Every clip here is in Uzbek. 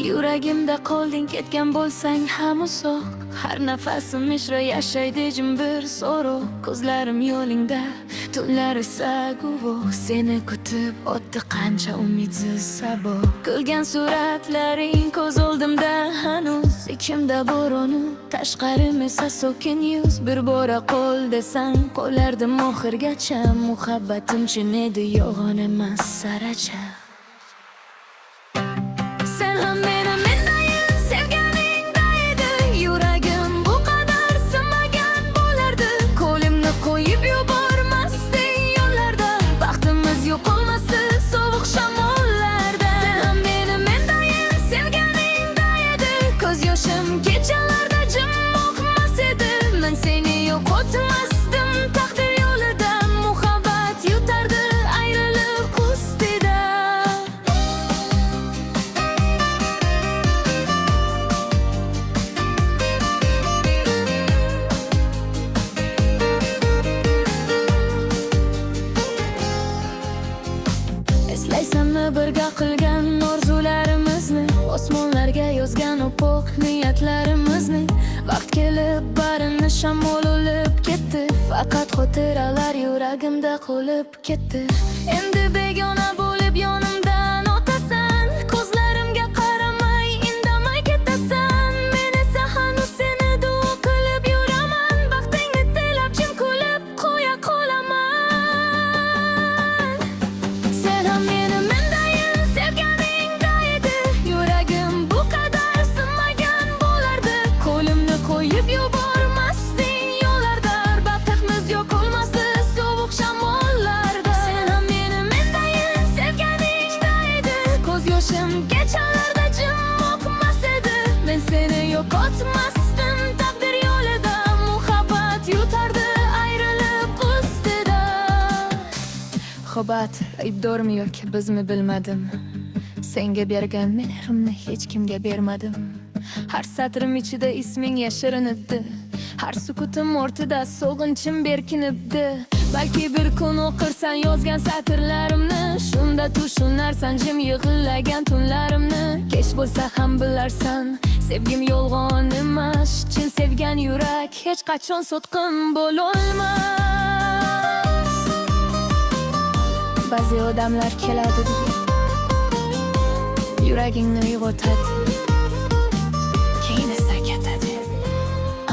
Yuragimda qolding ketgan bo'lsang ham uzoq. Har nafasim ishra yashaydi jim bir so'roq. Ko'zlarim yo'lingda, tunlar esa guvoh. Seni kutib o'tdi qancha umidsiz sabah. Kulgan suratlaring ko'z oldimda hanuz. Ichimda bo'ronu, tashqarim esa sokin yuz. Bir bora qo'l desang qo'lardim oxirgacha. Muhabbatim chin edi, yolg'on emas saracha. Sen ham meni mendayin sevganingda edi. Yuragim bu qadar sinmagan bo'lardi. Qo'limni qo'yib yubormasding yo'llarda. Baxtimiz yo'qolmasdi sovuq shamollarda. Sen ham meni mendayin sevganingda edi. Ko'z yoshim kechalarda jim oqmas edi. Men seni yo'qotmasdim taqdir yo'lida. Muhabbat yutardi ayriliq ustida. Eslaysanmi birga qilgan orzularimizni, osmonlarga yozgan opoq niyatlarimizni. Vaqt kelib barini shamol olib ketdi. Faqat xotiralar yuragimda qolib ketdi. Endi begona bo'lib yonimdan o'tasan. Ko'zlarimga qaramay indamay ketasan. Men esa hanuz seni duo qilib yuraman. Baxtingni tilab jim kulib qo'ya qolaman. Sen ham meni mendayin sevganingda edi. Yuragim bu qadar sinmagan bo'lardi. Qo'limni qo'yib yubormasding yo'llarda. Baxtimiz yo'qolmasdi sovuq shamollarda. Sen ham meni mendayin sevganingda edi. Ko'z yoshim kechalarda jim oqmas edi. Men seni yo'qotmasdim taqdir yo'lida. Muhabbat yutardi ayriliq ustida. Xubat aybdormi yoki bizmi bilmadim. Senga bergan mehrimni hech kimga bermadim. Har satrim ichida isming yashirinibdi. Har sukutim ortida sog'inchim berkinibdi. Balki bir kun o'qirsan yozgan satrlarimni. Shunda tushunarsan jim yig'illagan tunlarimni. Kech bo'lsa ham bilarsan, sevgim yolg'on emas. Chin sevgan yurak hech qachon sotqin bo'lolmas. Ba'zi odamlar keladi, yuragingni uyg'otadi, keyin esa ketadi.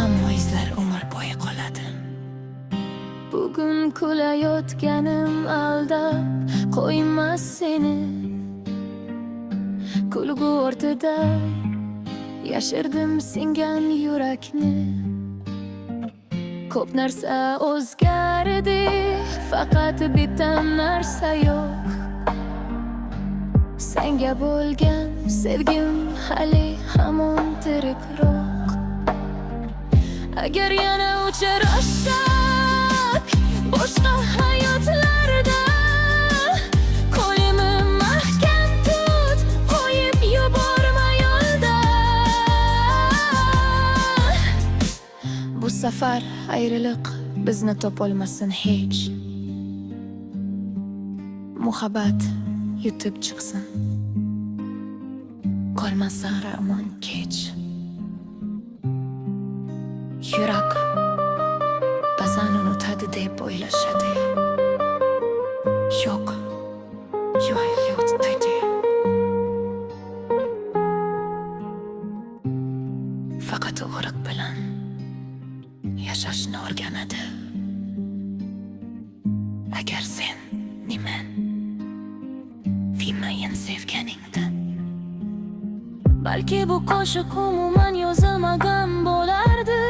Ammo izlar umr bo'yi qoladi. Bugun kulayotganim aldab qo'ymas seni. Kulgu ortida yashirdim singan yurakni. Ko'p narsa o'zgardi, faqat bitta narsa yo'q. Senga bo'lgan sevgim hali hamon tirikroq. Agar yana uchrashsak boshqa hayotlarda, qo'limni mahkam tut, qo'yib yuborma yo'lda. Bu safar ayriliq bizni topolmasin hech. Muhabbat yutib chiqsin, qolmasin ramon kech. Yurak ba'zan unutadi deb o'ylashadi. Yo'q, yotdi. Faqat og'riq bilan yashashni o'rganadi. Agar sen niman bilmayin sevganingdan, balki bu qo'shiq umuman yozilmagan bo'lardi.